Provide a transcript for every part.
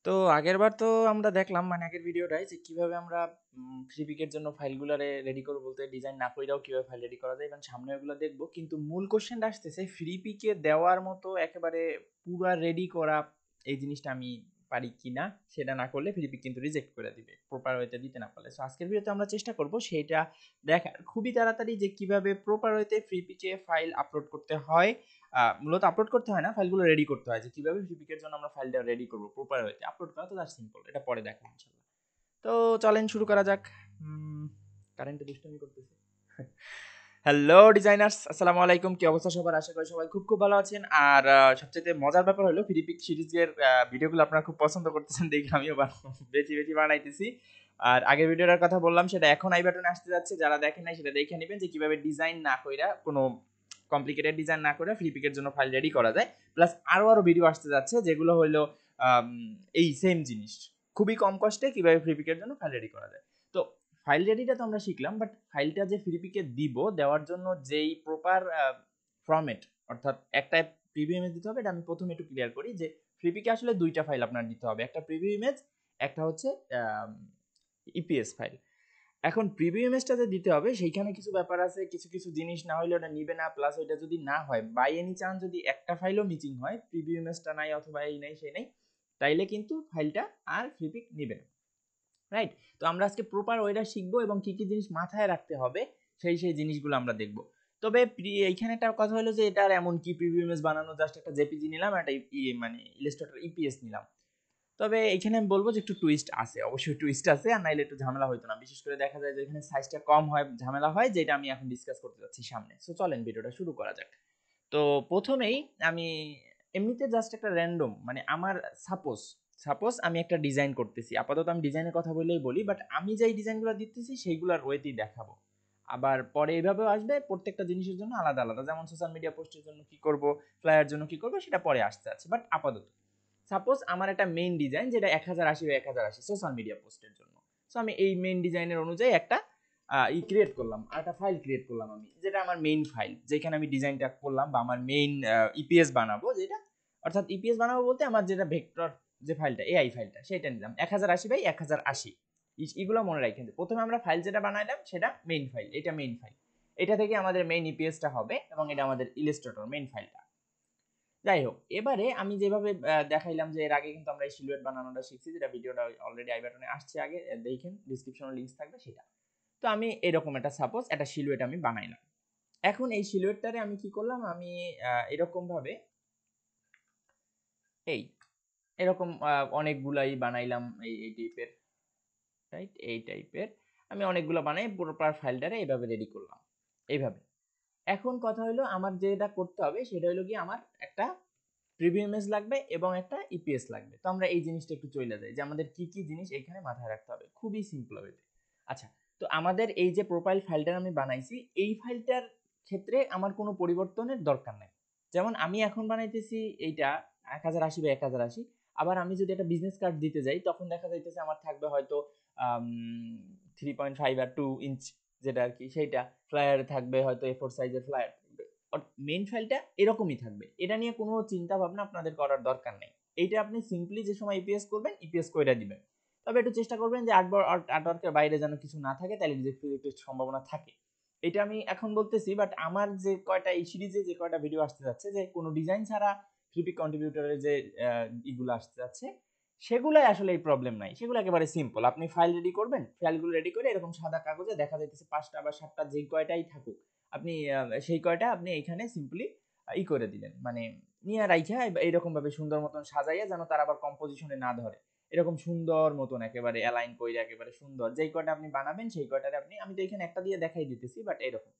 তো আগেরবার তো আমরা দেখলাম মানে আগের ভিডিওটাই যে কিভাবে আমরা ফ্রিপিকের জন্য ফাইলগুলারে রেডি করবো, বলতে ডিজাইন না কইরাও কিভাবে ফাইল রেডি করা যায় এবং সামনে ওগুলো দেখবো। কিন্তু মূল কোশ্চেনটা আসতেছে ফ্রিপিকে দেওয়ার মতো একেবারে পুরা রেডি করা এই জিনিসটা আমি পারি কিনা। সেটা না করলে ফ্রিপিক কিন্তু রিজেক্ট করে দিবে প্রপার ওয়েতে দিতে না পারলে। সো আজকের ভিডিওতে আমরা চেষ্টা করব সেটা দেখার খুবই তাড়াতাড়ি যে কিভাবে প্রপার ওয়েতে ফ্রিপিকে ফাইল আপলোড করতে হয়। মূলত আপলোড করতে হয় না, ফাইলগুলো রেডি করতে হয় যে কিভাবে ফ্রিপিকের জন্য আমরা ফাইলটা রেডি করব প্রপার ওয়েতে। আপলোড করা তো জাস্ট সিম্পল, এটা পরে দেখো ইনশাআল্লাহ। তো চলেন শুরু করা যাক। কারেন্টে দুষ্টামি করতেছে। হ্যালো ডিজাইনার্স, আসসালামু আলাইকুম। কি অবস্থা সবার? আশা করি সবাই খুব খুব ভালো আছেন। আর সবচেয়ে মজার ব্যাপার হলো ফ্রিপিক সিরিজের ভিডিওগুলো আপনারা খুব পছন্দ করতেছেন দেখে আমিও বেশি বেশি বানাইতেছি। আর আগের ভিডিওটার কথা বললাম সেটা এখন আই বাটনে আসতে যাচ্ছে, যারা দেখেন নাই সেটা দেখে নেবেন যে কিভাবে ডিজাইন না কইরা, কোনো কমপ্লিকেটেড ডিজাইন না করে ফ্রিপিকের জন্য ফাইল রেডি করা যায়। প্লাস আরো ভিডিও আসতে যাচ্ছে যেগুলো হলো এই সেম জিনিস খুবই কম কষ্টে কিভাবে ফ্রিপিকের জন্য ফাইল রেডি করা যায়। তো ফাইল রেডিটা তো আমরা শিখলাম, বাট ফাইলটা যে ফ্রিপিকে দিব দেওয়ার জন্য যেই প্রপার ফরম্যাট, অর্থাৎ একটা প্রিভিউ ইমেজ দিতে হবে, এটা আমি প্রথমে একটু ক্লিয়ার করি যে ফ্রিপিকে আসলে দুইটা ফাইল আপনার দিতে হবে, একটা প্রিভিউ ইমেজ, একটা হচ্ছে ইপিএস ফাইল। এখন প্রিভিউ ইমেজটাতে দিতে হবে, সেইখানে কিছু ব্যাপার আছে, কিছু কিছু জিনিস না হলে ওটা নিবে না। প্লাস ওইটা যদি না হয় বাই এনি চান্স যদি একটা ফাইলও মিসিং হয়, প্রিভিউ ইমেজটা নাই অথবা এই নাই সেই নাই, তাইলে কিন্তু ফাইলটা আর ফ্রিপিক নিবে না। রাইট? তো আমরা আজকে প্রপার ওয়েটা শিখবো এবং কি কি জিনিস মাথায় রাখতে হবে সেই জিনিসগুলো আমরা দেখব। তবে এইখানে একটা কথা হলো যে এটার এমন কি প্রিভিউ ইমেজ বানানো, জাস্ট একটা জেপিজি নিলাম, একটা মানে ইলাস্ট্রেটর ইপিএস নিলাম। তবে এখানে আমি বলবো যে একটু টুইস্ট আছে, অবশ্যই টুইস্ট আছে, আর নাইলে একটু ঝামেলা হইতো না। বিশেষ করে দেখা যায় যে এখানে সাইজটা কম হয়, ঝামেলা হয়, যেটা আমি এখন ডিসকাস করতে যাচ্ছি সামনে। সো চলেন ভিডিওটা শুরু করা যাক। তো প্রথমেই আমি এমনিতে জাস্ট একটা র্যান্ডম মানে আমার সাপোজ সাপোজ আমি একটা ডিজাইন করতেছি, আপাতত আমি ডিজাইনের কথা বললেই বলি, বাট আমি যেই ডিজাইনগুলো দিতেছি সেইগুলোর ওয়েতেই দেখাবো। আবার পরে এইভাবেও আসবে, প্রত্যেকটা জিনিসের জন্য আলাদা আলাদা, যেমন সোশ্যাল মিডিয়া পোস্টের জন্য কি করব, ফ্লায়ার জন্য কি করব, সেটা পরে আসতে আছে। বাট আপাতত সাপোজ আমার একটা মেইন ডিজাইন যেটা 1080 বা 1080 সোশ্যাল মিডিয়া পোস্টের জন্য। সো আমি এই মেইন ডিজাইনের অনুযায়ী একটা ক্রিয়েট করলাম, আর একটা ফাইল ক্রিয়েট করলাম আমি, যেটা আমার মেইন ফাইল, যেখানে আমি ডিজাইনটা করলাম বা আমার মেইন ইপিএস বানাবো, যেটা অর্থাৎ ইপিএস বানাবো বলতে আমার যেটা ভেক্টর যে ফাইলটা, এআই ফাইলটা, সেটা নিলাম 1080 বাই 1080। এগুলো মনে রাখেন, প্রথমে আমরা ফাইল যেটা বানাইলাম সেটা মেইন ফাইল, এটা মেইন ফাইল, এটা থেকে আমাদের মেইন ইপিএসটা হবে এবং এটা আমাদের ইলাস্ট্রেটর মেইন ফাইলটা। যাই হোক, এবারে আমি যেভাবে দেখাইলাম যে এর আগে কিন্তু আমরা এই সিলুয়েট বানানোটা শিখছি, যেটা ভিডিওটা অলরেডি আই বাটনে আসছে, আগে দেখেন, ডিসক্রিপশনে লিংক থাকবে সেটা। তো আমি এরকম একটা সাপোজ একটা সিলুয়েট আমি বানাইলাম। এখন এই সিলুয়েটটারে আমি কি করলাম, আমি এরকম ভাবে এই এরকম অনেকগুলাই বানাইলাম, এই টাইপের, রাইট? এই টাইপের আমি অনেকগুলো বানাই, পুরোপার ফাইলটারে এইভাবে রেডি করলাম এইভাবে। এখন কথা হলো আমার যেটা করতে হবে সেটা হলো কি, আমার একটা প্রিভিউ ইমেজ লাগবে এবং একটা ইপিএস লাগবে। তো আমরা এই জিনিসটা একটু চলে যাই যে আমাদের কি কি জিনিস এখানে মাথায় রাখতে হবে, খুবই সিম্পল হবে। আচ্ছা, তো আমাদের এই যে প্রোফাইল ফাইলটা আমি বানাইছি, এই ফাইলটার ক্ষেত্রে আমার কোনো পরিবর্তনের দরকার নাই। যেমন আমি এখন বানাইতেছি এইটা 1080 বা 1080, আবার আমি যদি একটা বিজনেস কার্ড দিতে যাই তখন দেখা যাইতেছে আমার থাকবে হয়তো 3.5 আর 2 ইঞ্চ, যেটা আর কি সেইটা। ফ্লায়ার থাকবে হয়তো A4 সাইজের ফ্লায়ার, মেইন ফাইলটা এরকমই থাকবে। এটা নিয়ে কোনো চিন্তা ভাবনা আপনাদের করার দরকার নেই। এইটা আপনি সিম্পলি যে সময় ইপিএস করবেন ইপিএস কইরা দিবেন। তবে একটু চেষ্টা করবেন যে আর্টওয়ার্কের বাইরে যেন কিছু না থাকে, তাহলে রিজেক্টের সম্ভাবনা থাকে। এটা আমি এখন বলতেছি, বাট আমার যে কয়টা এই সিরিজে যে কয়টা ভিডিও আসতে যাচ্ছে, যে কোনো ডিজাইন ছাড়া ফ্রিপিক কন্ট্রিবিউটরের যে ইগুলো আসতে যাচ্ছে, সেগুলাই আসলে এই প্রবলেম নাই, সেগুলো একেবারে সিম্পল। আপনি ফাইল রেডি করবেন, ফাইলগুলো রেডি করে এরকম সাদা কাগজে দেখা যাইতেছে 5টা বা 7টা যে কয়টাই থাকুক, আপনি সেই কয়টা আপনি এখানে সিম্পলি করে দিলেন, মানে নিয়ে রাইখা এইরকম ভাবে সুন্দর মতন সাজাইয়া, যেন তার আবার কম্পোজিশনে না ধরে, এরকম সুন্দর মতন একেবারে অ্যালাইন করে একেবারে সুন্দর যেই কয়টা আপনি বানাবেন সেই কয়টারে আপনি, আমি তো এখানে একটা দিয়ে দেখাই দিতেছি, বাট এরকম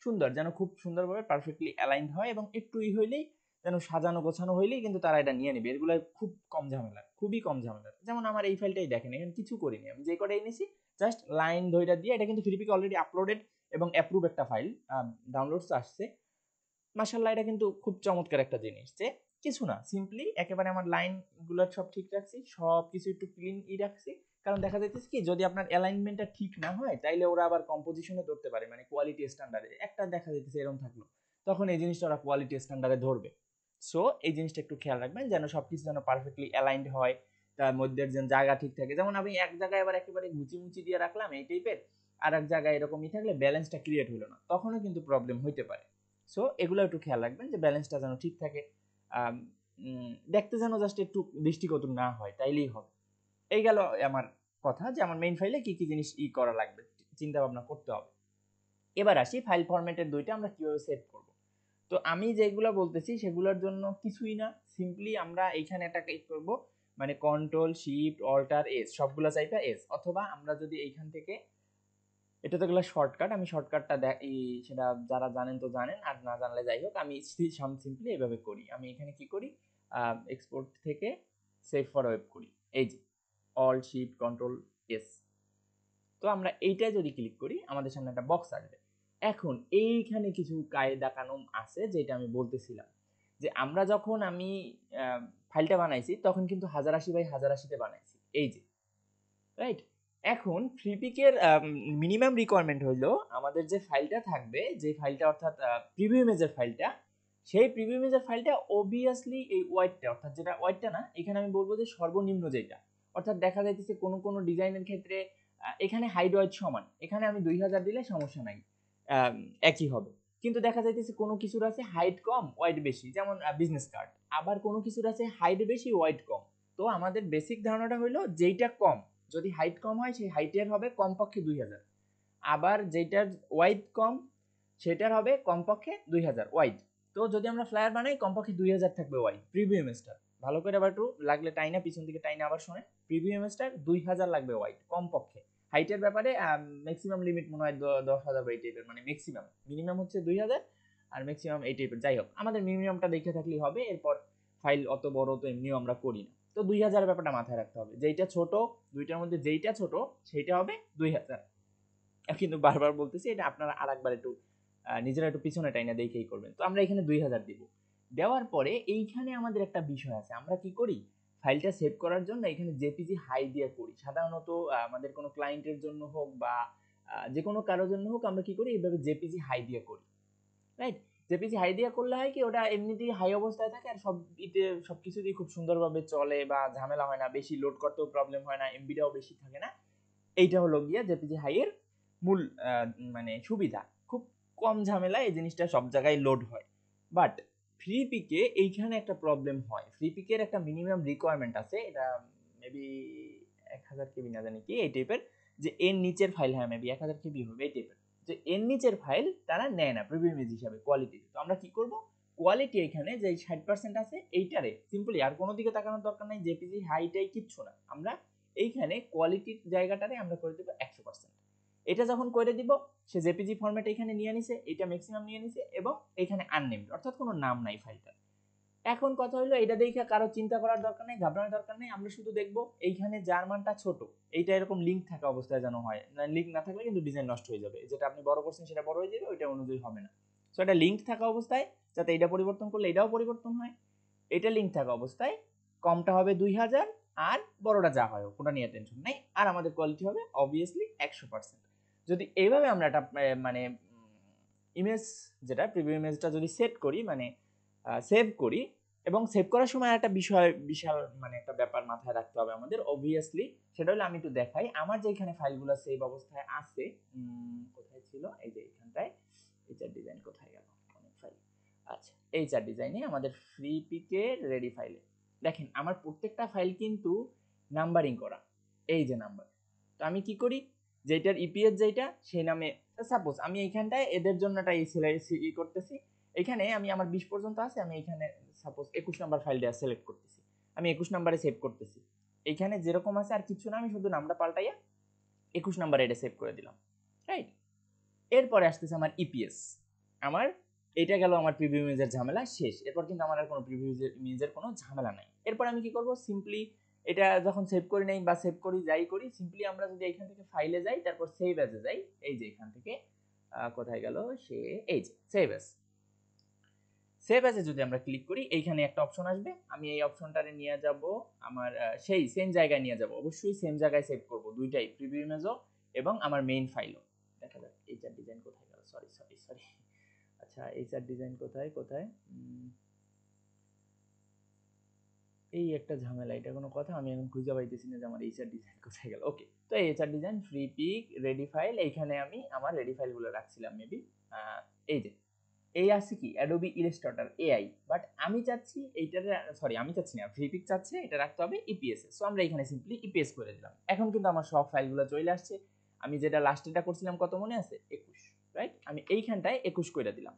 সুন্দর যেন খুব সুন্দরভাবে পারফেক্টলি অ্যালাইন্ড হয় এবং একটু হইলেই যেন সাজানো গোছানো হইলেই কিন্তু তারা এটা নিয়ে নেবে। এগুলো খুব কম ঝামেলা, খুবই কম ঝামেলা। যেমন আমার এই ফাইলটাই দেখেন, এখানে কিছু করিনি, আমি যে কটাই এনেছি জাস্ট লাইন ধইরা দিয়ে, এটা কিন্তু ফ্রিপিকে অলরেডি আপলোডেড এবং অ্যাপ্রুভ একটা ফাইল, ডাউনলোডস আসছে। মাশাআল্লাহ, এটা কিন্তু খুব চমৎকার একটা জিনিস যে কিছু না, সিম্পলি একেবারে আমার লাইনগুলো সব ঠিক রাখছি, সব কিছু একটু ক্লিন রাখছি। কারণ দেখা যাইতেছে কি, যদি আপনার অ্যালাইনমেন্টটা ঠিক না হয় তাইলে ওরা আবার কম্পোজিশনে ধরতে পারে, মানে কোয়ালিটি স্ট্যান্ডার্ডে একটা দেখা যাইতেছে এরকম থাকলো, তখন এই জিনিসটা ওরা কোয়ালিটি স্ট্যান্ডার্ডে ধরবে। সো এই জিনিসটা একটু খেয়াল রাখবেন যেন সবকিছু যেন পারফেক্টলি অ্যালাইন্ড হয়, তার মধ্যে যেন জায়গা ঠিক থাকে, যেমন আমি এক জায়গায় আবার একেবারে মুচি দিয়ে রাখলাম এই টাইপের, আর এক জায়গায় এরকমই থাকলে ব্যালেন্সটা ক্রিয়েট হলো না, তখনও কিন্তু প্রবলেম হইতে পারে। সো এগুলো একটু খেয়াল রাখবেন যে ব্যালেন্সটা যেন ঠিক থাকে, দেখতে যেন জাস্ট একটু দৃষ্টিগত না হয়, তাইলেই হবে। এই গেল আমার কথা যে আমার মেইন ফাইলে কি কি জিনিস করা লাগবে, চিন্তা ভাবনা করতে হবে। এবার আসি ফাইল ফরম্যাটের দুইটা আমরা কিভাবে সেভ করব। তো আমি যেগুলো বলতেছি সেগুলোর জন্য কিছুই না, সিম্পলি আমরা এইখানে একটা ক্লিক করব, মানে কন্ট্রোল শিফট অল্টার এস সবগুলো চাইপা এস, অথবা আমরা যদি এইখান থেকে, এটা তো গেলো শর্টকাট, আমি শর্টকাটটা সেটা যারা জানেন তো জানেন, আর না জানলে যাই হোক, আমি সিম্পলি এভাবে করি। আমি এখানে কি করি, এক্সপোর্ট থেকে সেভ ফর ওয়েব করি, এই যে অল শিফট কন্ট্রোল এস। তো আমরা এইটাই যদি ক্লিক করি আমাদের সামনে একটা বক্স আসবে। এখন এইখানে কিছু কায়দা কানুন আছে যেটা আমি বলতেছিলাম, যে আমরা যখন আমি ফাইলটা বানাইছি তখন কিন্তু 1080 বাই 1080 তে বানাইছি, এই যে রাইট। এখন ফ্রিপিকের মিনিমাম রিকোয়ারমেন্ট হলো আমাদের যে ফাইলটা থাকবে, যে ফাইলটা অর্থাৎ প্রিভিউ ইমেজের ফাইলটা, সেই প্রিভিউ ইমেজের ফাইলটা অবভিয়াসলি এই ওয়াইডটা, অর্থাৎ যেটা ওয়াইডটা না, এখানে আমি বলবো যে সর্বনিম্ন যেটা, অর্থাৎ দেখা যাইতেছে কোনো কোনো ডিজাইনের ক্ষেত্রে এখানে হাইড ওয়াইড সমান, এখানে আমি 2000 দিলে সমস্যা নাই, একই হবে। কিন্তু দেখা যাইতেছে কোনো কিছুর আছে হাইট কম ওয়াইড বেশি, যেমন বিজনেস কার্ড, আবার কোনো কিছুর আছে হাইট বেশি ওয়াইড কম। তো আমাদের বেসিক ধারণাটা হলো যেইটা কম, যদি হাইট কম হয় সেই হাইটের হবে কমপক্ষে 2000, আবার যেটার ওয়াইড কম সেটার হবে কমপক্ষে 2000 ওয়াইড। তো যদি আমরা ফ্লায়ার বানাই কমপক্ষে 2000 থাকবে ওয়াইড প্রিভিউ ইমেজটা, ভালো করে আবার একটু লাগলে টাইনা পিছন দিকে টাইনা আবার শোনেন, প্রিভিউ ইমেজটার 2000 লাগবে ওয়াইড কমপক্ষে। হাইটের ব্যাপারে ম্যাক্সিমাম লিমিট মনে হয় 10,000 এই টাইপের, মানে ম্যাক্সিমাম, মিনিমাম হচ্ছে 2000 আর ম্যাক্সিমাম এই টাইপের। যাই হোক, আমাদের মিনিমামটা দেখে থাকলেই হবে, এরপর ফাইল অত বড় তো এমনিও আমরা করি না। তো 2000 ব্যাপারটা মাথায় রাখতে হবে, যেইটা ছোট দুইটার মধ্যে যেইটা ছোট সেইটা হবে 2000। কিন্তু বারবার বলতেছি, এটা আপনারা আরেকবার একটু নিজেরা একটু পিছনে টাইনা দেখেই করবেন। তো আমরা এখানে 2000 দিব, দেওয়ার পরে এইখানে আমাদের একটা বিষয় আছে, আমরা কি করি ফাইলটা সেভ করার জন্য এখানে জেপিজি হাই দিয়ে করি সাধারণত, আমাদের কোনো ক্লায়েন্টের জন্য হোক বা যে কোনো কারোর জন্য হোক, আমরা কি করি এইভাবে জেপিজি হাই দিয়ে করি, রাইট। জেপিজি হাই দিয়ে করলে হয় কি, ওটা এমনিতেই হাই অবস্থায় থাকে আর সবকিছুতেই খুব সুন্দরভাবে চলে বা ঝামেলা হয় না, বেশি লোড করতেও প্রবলেম হয় না, এমবিটাও বেশি থাকে না। এইটা হলো গিয়া জেপিজি হাই এর মূল মানে সুবিধা, খুব কম ঝামেলা এই জিনিসটা সব জায়গায় লোড হয়। বাট ফ্রিপিকে এইখানে একটা প্রবলেম হয়, ফ্রিপিকের একটা মিনিমাম রিকোয়ারমেন্ট আছে, এটা মেবি 1000 কেবি না জানি কি এই টাইপের, যে এর নিচের ফাইল, হ্যাঁ মেবি 1000 কেবি হবে এই টাইপের, যে এর নিচের ফাইল তারা নেয় না প্রিভিউ ইমেজ হিসাবে কোয়ালিটি। তো আমরা কি করব, কোয়ালিটি এখানে যে 60% আছে এইটারে সিম্পলি, আর কোনো দিকে তাকানোর দরকার নাই, জেপিজি হাইটাই কিচ্ছু না, আমরা এইখানে কোয়ালিটির জায়গাটারে আমরা করে দেবো 100%। এটা যখন করে দিব, সে জেপিজি ফরম্যাট এখানে নিয়ে নিছে, এটা ম্যাক্সিমাম নিয়ে নিছে, এবং এখানে আননেমড অর্থাৎ কোনো নাম নাই ফাইলটার। এখন কথা হলো, এটা দেখে কারো চিন্তা করার দরকার নেই, ঘাবড়ানোর দরকার নেই, আমরা শুধু দেখবো এইখানে যার মানটা ছোট, এইটা এরকম লিঙ্ক থাকা অবস্থায় যেন হয়, লিঙ্ক না থাকলে কিন্তু ডিজাইন নষ্ট হয়ে যাবে, যেটা আপনি বড় করছেন সেটা বড় হয়ে যাবে, ওইটা অনুযায়ী হবে না। সো এটা লিঙ্ক থাকা অবস্থায়, যাতে এটা পরিবর্তন করলে এটাও পরিবর্তন হয়, এটা লিঙ্ক থাকা অবস্থায় কমটা হবে 2000, আর বড়টা যা হয় ওটা নিয়ে টেনশন নেই, আর আমাদের কোয়ালিটি হবে অবভিয়াসলি 100%। যদি এইভাবে আমরা একটা মানে ইমেজ, যেটা প্রিভিউ ইমেজটা যদি সেট করি, মানে সেভ করি, এবং সেভ করার সময় একটা বিষয় বিশাল মানে একটা ব্যাপার মাথায় রাখতে হবে আমাদের অবভিয়াসলি, সেটা হলো আমি একটু দেখাই আমার যে এখানে ফাইলগুলো সেভ অবস্থায় আছে, কোথায় ছিল, এই যে এখানটায় এইচআর ডিজাইন কোথায় গেল, অনেক ফাইল, আচ্ছা এইচআর ডিজাইনে আমাদের ফ্রি পিকের রেডি ফাইলে দেখেন আমার প্রত্যেকটা ফাইল কিন্তু নাম্বারিং করা, এই যে নাম্বার। তো আমি কি করি, যেটার ইপিএস যেটা সেই নামে, সাপোজ আমি এইখানটায় এদের জন্য একটা করতেছি, এখানে আমি আমার 20 পর্যন্ত আছে, আমি এখানে সাপোজ 21 নাম্বার ফাইলটা সিলেক্ট করতেছি, আমি 21 নাম্বারে সেভ করতেছি, এইখানে যেরকম আছে আর কিছু না, আমি শুধু নামটা পাল্টাইয়া 21 নাম্বারে এটা সেভ করে দিলাম, রাইট। এরপরে আসতেছে আমার ইপিএস, আমার এটা গেল আমার প্রিভিউ ইমেজের ঝামেলা শেষ, এরপর কিন্তু আমার আর কোনো প্রিভিউ ইমেজের কোনো ঝামেলা নাই। এরপর আমি কি করব, সিম্পলি এটা যখন সেভ করি নাই বা সেভ করি যাই করি, সিম্পলি আমরা যদি এখান থেকে ফাইলে যাই, তারপর সেভ অ্যাজে যাই, এই যে এখান থেকে কোথায় গেল সে, এই যে সেভ অ্যাজ, সেভ অ্যাজে যদি আমরা ক্লিক করি, এইখানে একটা অপশন আসবে, আমি এই অপশনটারে নিয়ে যাব আমার সেই সেম জায়গায় নিয়ে যাব, অবশ্যই সেম জায়গায় সেভ করব দুইটাই, প্রিভিউ ইমেজও এবং আমার মেইন ফাইলও। দেখা যাক এইচআর ডিজাইন কোথায় গেল, সরি সরি সরি, আচ্ছা এইচআর ডিজাইন কোথায় কোথায়, এই একটা ঝামেলা, এটা কোনো কথা? আমি এখন খুঁজে পাইতেছি না যে আমার এইচআর ডিজাইন কোথায় গেল। ওকে, তো HR design Freepik ready file, এইখানে আমি আমার রেডি ফাইলগুলো রাখছিলাম মেবি। এই যে এই আছে কি অ্যাডোবি ইলাস্ট্রেটর এআই, বাট আমি চাচ্ছি এইটার, সরি আমি চাচ্ছি না, ফ্রিপিক চাচ্ছে এটা রাখতে হবে ইপিএস এ। সো আমরা এখানে সিম্পলি ইপিএস করে দিলাম। এখন কিন্তু আমার সব ফাইলগুলো চলে আসছে। আমি যেটা লাস্টেটা করছিলাম কত মনে আছে, 21, রাইট? আমি এইখানটায় 21 করে দিলাম।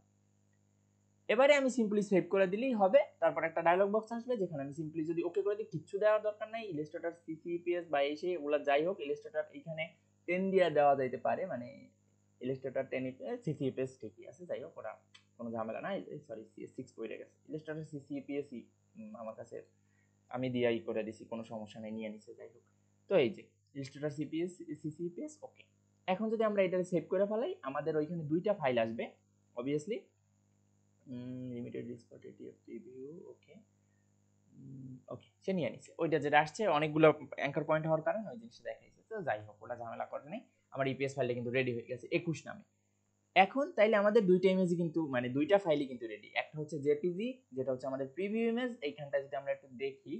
এবারে আমি সিম্পলি সেভ করে দিলেই হবে। তারপর একটা ডায়লগ বক্স আসবে যেখানে আমি সিম্পলি যদি ওকে করে দিই, কিচ্ছু দেওয়ার দরকার নাই। ইলাস্ট্রেটর সিসিপিএস বা এসে ওগুলা যাই হোক, ইলাস্ট্রেটর এখানে 10 দিয়ে দেওয়া যাইতে পারে, মানে ইলাস্ট্রেটর 10 সিসিপিএস ঠিকই আছে, যাই হোক ওরা কোনো ঝামেলা নাই। সরি CS6 পড়ে গেছে, ইলাস্ট্রেটর সিসিপিএস আমার কাছে আমি দিয়াই করে দিছি, কোনো সমস্যা নেই, নিয়ে নিছে, যাই হোক। তো এই যে ইলাস্ট্রেটর সিপিএস সিসিপিএস ওকে। এখন যদি আমরা এটা সেভ করে ফেলাই, আমাদের ওইখানে দুইটা ফাইল আসবে অবভিয়াসলি। লিমিটেড রিসপটেটিভ প্রিভিউ ওকে। ওকে, সে নিয়ে নিছে ওইটা যেটা আসছে অনেকগুলো অ্যাঙ্কার পয়েন্ট হওয়ার কারণে ওই জিনিসটা দেখাইছে। তো যাই হোক, ওটা ঝামেলা করে নেই। আমার ইপিএস ফাইলটা কিন্তু রেডি হয়ে গেছে 21 নামে। এখন তাইলে আমাদের দুইটা ইমেজই কিন্তু, মানে দুইটা ফাইলই কিন্তু রেডি। একটা হচ্ছে জেপিজি, যেটা হচ্ছে আমাদের প্রিভিউ ইমেজ। এইখানটা যদি আমরা একটু দেখি,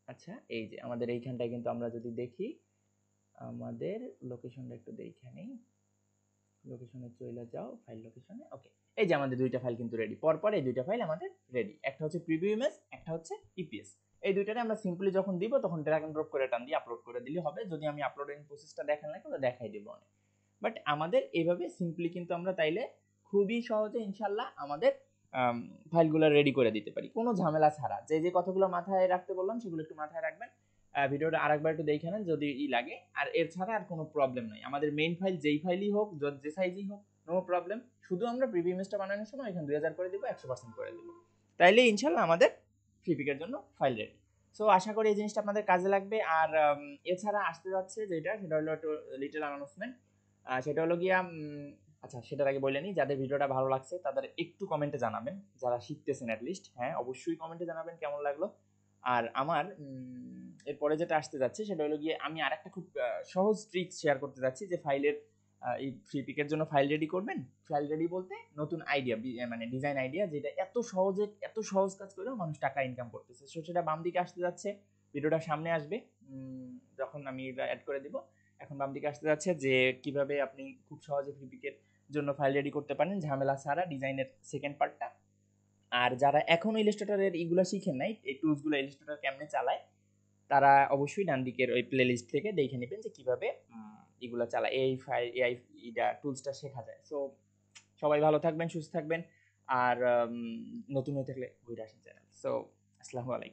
আচ্ছা এই যে আমাদের এইখানটায় কিন্তু আমরা যদি দেখি, আমাদের লোকেশনটা একটু দেখে নেই। লোকেশনে চলে যাও, ফাইল লোকেশনে, ওকে। এই যে আমাদের দুইটা ফাইল কিন্তু রেডি, পরপর এই দুইটা ফাইল আমাদের রেডি। একটা হচ্ছে প্রিভিউ ইমেজ, একটা হচ্ছে ইপিএস। এই দুইটারে আমরা সিম্পলি যখন দিব তখন ড্র্যাগ এন্ড ড্রপ করে টান দিয়ে আপলোড করে দিলে হবে। যদি আমি আপলোডিং প্রসেসটা দেখান না তো দেখাই দেবো অনেক। বাট আমাদের এইভাবে সিম্পলি কিন্তু আমরা তাইলে খুবই সহজে ইনশাল্লাহ আমাদের ফাইলগুলো রেডি করে দিতে পারি কোনো ঝামেলা ছাড়া। যে যে কথাগুলো মাথায় রাখতে বললাম সেগুলো একটু মাথায় রাখবেন। ভিডিওটা আরেকবার একটু দেখে নেন যদি লাগে। আর এর ছাড়া আর কোনো প্রবলেম নাই, আমাদের মেইন ফাইল যেই ফাইলই হোক, যে সাইজই হোক, নো প্রবলেম। শুধু আমরা প্রিভিউ ইমেজটা বানানোর সময় এখানে 2000 করে দিব, 100% করে দিব, তাইলে ইনশাল্লাহ আমাদের ফ্রিপিকের জন্য ফাইল রেডি। সো আশা করি এই জিনিসটা আপনাদের কাজে লাগবে। আর এছাড়া আসতে যাচ্ছে যেটা, সেটা হলো একটু লিটল অ্যানাউন্সমেন্ট। সেটা হলো গিয়া আচ্ছা সেটার আগে বলে নিই, যাদের ভিডিওটা ভালো লাগছে তাদের একটু কমেন্টে জানাবেন, যারা শিখতেছেন অ্যাটলিস্ট, হ্যাঁ অবশ্যই কমেন্টে জানাবেন কেমন লাগলো। আর আমার এরপরে যেটা আসতে যাচ্ছে সেটা হলো গিয়ে, আমি আরেকটা খুব সহজ ট্রিক্স শেয়ার করতে যাচ্ছি যে ফাইলের এই ফ্রিপিকের জন্য ফাইল রেডি করবেন। ফাইল রেডি বলতে নতুন আইডিয়া, মানে ডিজাইন আইডিয়া, যেটা এত সহজে, এত সহজ কাজ করেও মানুষ টাকা ইনকাম করতেছে। সো সেটা বাম দিকে আসতে যাচ্ছে, ভিডিওটা সামনে আসবে যখন আমি এটা অ্যাড করে দিব। এখন বাম দিকে আসতে যাচ্ছে যে কিভাবে আপনি খুব সহজে ফ্রিপিকের জন্য ফাইল রেডি করতে পারেন ঝামেলা ছাড়া, ডিজাইনের সেকেন্ড পার্টটা। আর যারা এখনো ইলাস্ট্রেটরের এইগুলো শিখেন নাই, এই টুলসগুলো ইলাস্ট্রেটর কেমনে চালায়, তারা অবশ্যই ডান দিকের ওই প্লে লিস্ট থেকে দেখে নেবেন যে কিভাবে এগুলো চালায়, এই ফাইল এআই টুলসটা শেখা যায়। সো সবাই ভালো থাকবেন, সুস্থ থাকবেন। আর নতুন হয়ে থাকলে ঘুরে আসেন চ্যানেল। সো আসসালামু আলাইকুম।